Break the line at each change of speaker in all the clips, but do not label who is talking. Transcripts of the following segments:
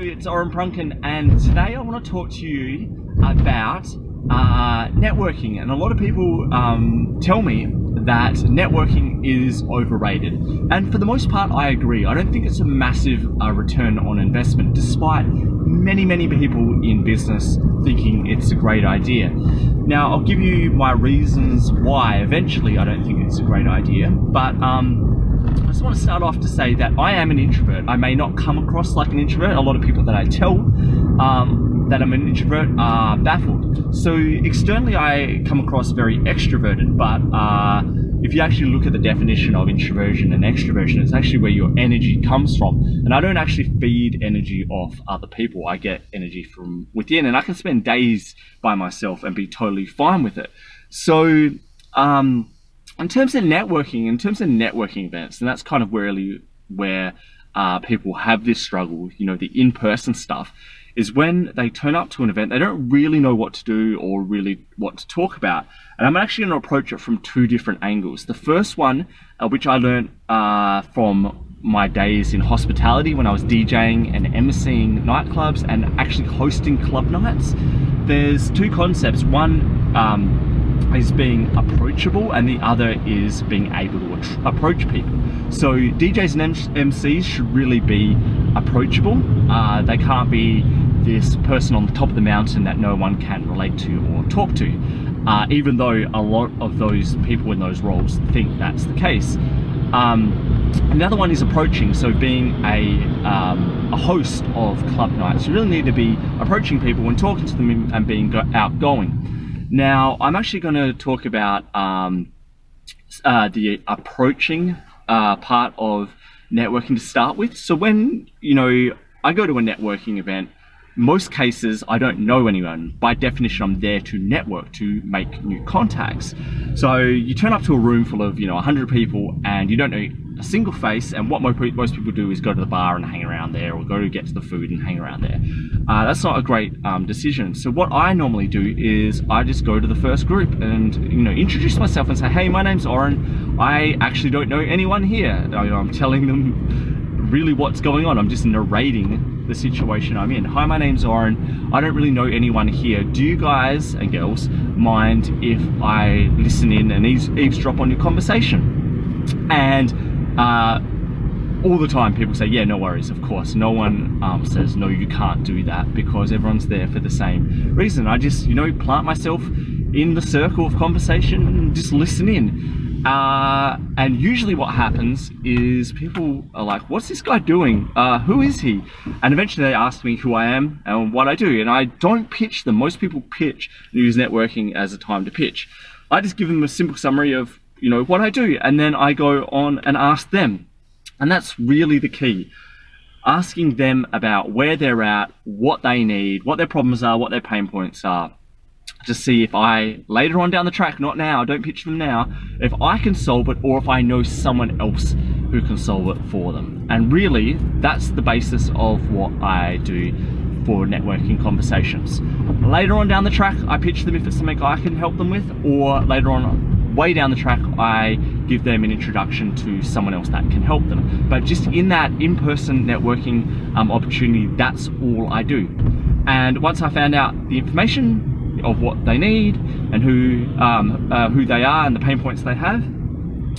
It's Oren Prunken, and today I want to talk to you about networking. And a lot of people tell me that networking is overrated, and for the most part I agree. I don't think it's a massive return on investment, despite many people in business thinking it's a great idea. Now I'll give you my reasons why eventually I don't think it's a great idea, but I just want to start off to say that I am an introvert. I may not come across like an introvert. A lot of people that I tell that I'm an introvert are baffled. So externally I come across very extroverted, but if you actually look at the definition of introversion and extroversion, it's actually where your energy comes from. And I don't actually feed energy off other people. I get energy from within, and I can spend days by myself and be totally fine with it. So in terms of networking events, and that's kind of where people have this struggle, the in-person stuff, is when they turn up to an event, they don't really know what to do or really what to talk about. And I'm actually going to approach it from two different angles. The first one, which I learned from my days in hospitality when I was DJing and emceeing nightclubs and actually hosting club nights. There's two concepts. One is being approachable, and the other is being able to approach people. So DJs and MCs should really be approachable. They can't be this person on the top of the mountain that no one can relate to or talk to, even though a lot of those people in those roles think that's the case. Another one is approaching, so being a host of club nights. You really need to be approaching people and talking to them and being outgoing. Now, I'm actually going to talk about the approaching part of networking to start with. So when, I go to a networking event, most cases I don't know anyone. By definition, I'm there to network, to make new contacts. So you turn up to a room full of 100 people and you don't know a single face, and what most people do is go to the bar and hang around there, or go to get to the food and hang around there. That's not a great decision. So what I normally do is I just go to the first group and introduce myself and say, hey, my name's Oren. I actually don't know anyone here. I'm telling them really what's going on. I'm just narrating the situation I'm in. Hi, my name's Oren. I don't really know anyone here. Do you guys and girls mind if I listen in and eavesdrop on your conversation? And all the time people say, yeah, no worries, of course. No one says, no, you can't do that, because everyone's there for the same reason. I just, plant myself in the circle of conversation and just listen in. And usually what happens is people are like, what's this guy doing? Who is he? And eventually they ask me who I am and what I do. And I don't pitch them. Most people pitch and use networking as a time to pitch. I just give them a simple summary of, what I do. And then I go on and ask them. And that's really the key. Asking them about where they're at, what they need, what their problems are, what their pain points are. To see if I, later on down the track, not now, don't pitch them now, if I can solve it or if I know someone else who can solve it for them. And really, that's the basis of what I do for networking conversations. Later on down the track, I pitch them if it's something I can help them with, or later on, way down the track, I give them an introduction to someone else that can help them. But just in that in-person networking opportunity, that's all I do. And once I found out the information of what they need and who they are and the pain points they have,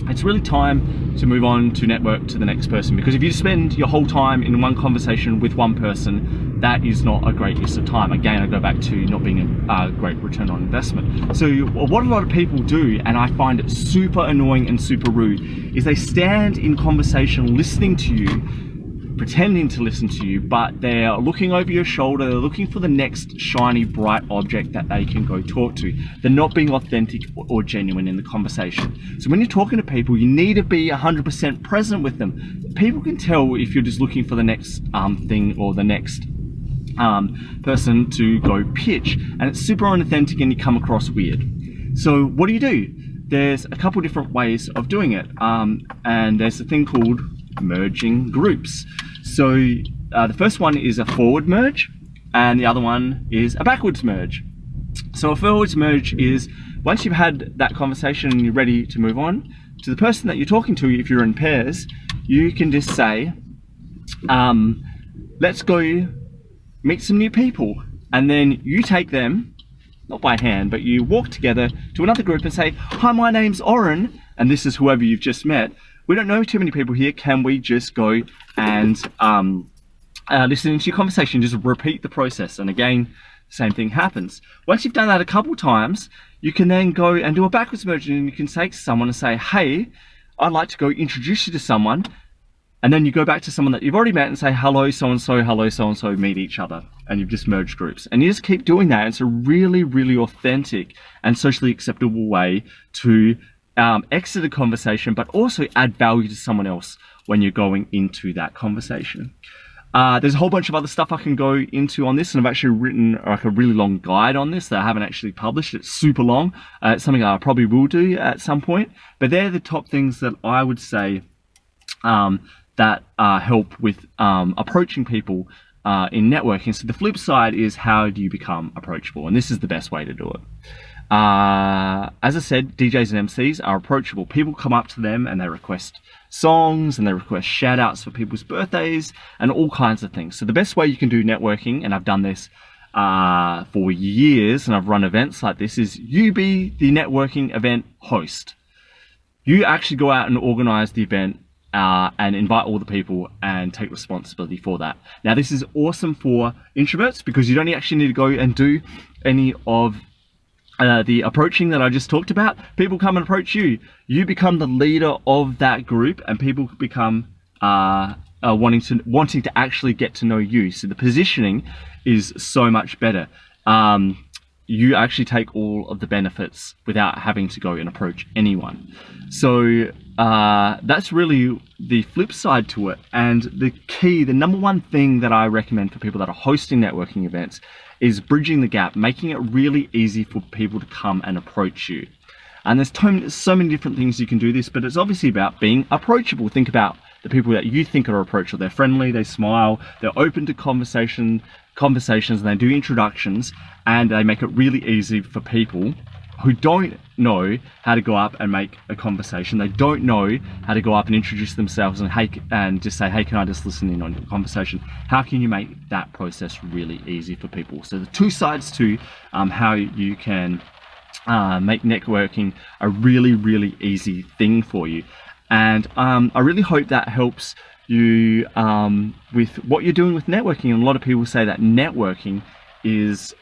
it's really time to move on to network to the next person. Because if you spend your whole time in one conversation with one person, that is not a great use of time. Again, I go back to not being a great return on investment. So what a lot of people do, and I find it super annoying and super rude, is they stand in conversation listening to you, pretending to listen to you, but they're looking over your shoulder, they're looking for the next shiny, bright object that they can go talk to. They're not being authentic or genuine in the conversation. So when you're talking to people, you need to be 100% present with them. People can tell if you're just looking for the next thing or the next person to go pitch, and it's super unauthentic and you come across weird. So what do? There's a couple different ways of doing it, and there's a thing called merging groups. So the first one is a forward merge, and the other one is a backwards merge. So a forwards merge is once you've had that conversation and you're ready to move on to the person that you're talking to, if you're in pairs, you can just say, let's go meet some new people, and then you take them, not by hand, but you walk together to another group and say, hi, my name's Oren, and this is whoever you've just met. We don't know too many people here. Can we just go and listen to your conversation? Just repeat the process. And again, the same thing happens. Once you've done that a couple times, you can then go and do a backwards merge, and you can say to someone and say, hey, I'd like to go introduce you to someone. And then you go back to someone that you've already met and say, hello, so-and-so, meet each other. And you've just merged groups. And you just keep doing that. It's a really, really authentic and socially acceptable way to exit a conversation, but also add value to someone else when you're going into that conversation. There's a whole bunch of other stuff I can go into on this, and I've actually written like a really long guide on this that I haven't actually published. It's super long. It's something I probably will do at some point. But they're the top things that I would say that help with approaching people in networking. So the flip side is, how do you become approachable? And this is the best way to do it. As I said, DJs and MCs are approachable. People come up to them and they request songs and they request shout outs for people's birthdays and all kinds of things. So the best way you can do networking, and I've done this for years and I've run events like this, is you be the networking event host. You actually go out and organize the event and invite all the people and take responsibility for that. Now, this is awesome for introverts because you don't actually need to go and do any of the approaching that I just talked about. People come and approach you. You become the leader of that group, and people become wanting to actually get to know you. So the positioning is so much better. You actually take all of the benefits without having to go and approach anyone. So that's really the flip side to it. And the number one thing that I recommend for people that are hosting networking events is bridging the gap, making it really easy for people to come and approach you. And there's so many different things you can do this, but it's obviously about being approachable. Think about the people that you think are approachable. They're friendly, they smile, they're open to conversations, and they do introductions, and they make it really easy for people who don't know how to go up and make a conversation. They don't know how to go up and introduce themselves and just say, hey, can I just listen in on your conversation? How can you make that process really easy for people? So the two sides to how you can make networking a really, really easy thing for you. And I really hope that helps you with what you're doing with networking. And a lot of people say that networking is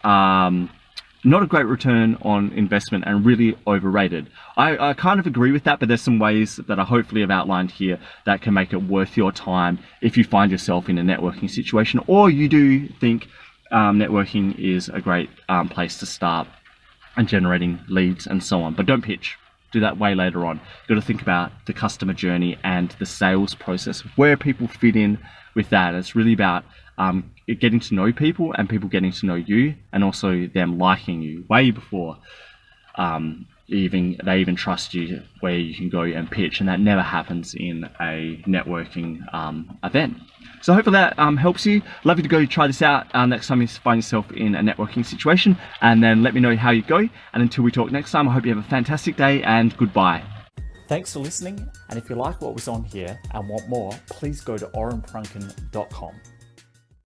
not a great return on investment and really overrated. I kind of agree with that, but there's some ways that I hopefully have outlined here that can make it worth your time if you find yourself in a networking situation, or you do think networking is a great place to start and generating leads and so on. But don't pitch. Do that way later on. You've got to think about the customer journey and the sales process, where people fit in with that. It's really about getting to know people and people getting to know you, and also them liking you way before they even trust you, where you can go and pitch. And that never happens in a networking event. So hopefully that helps you. Love you to go try this out next time you find yourself in a networking situation, and then let me know how you go. And until we talk next time, I hope you have a fantastic day, and goodbye.
Thanks for listening, and if you like what was on here and want more, please go to orenprunken.com.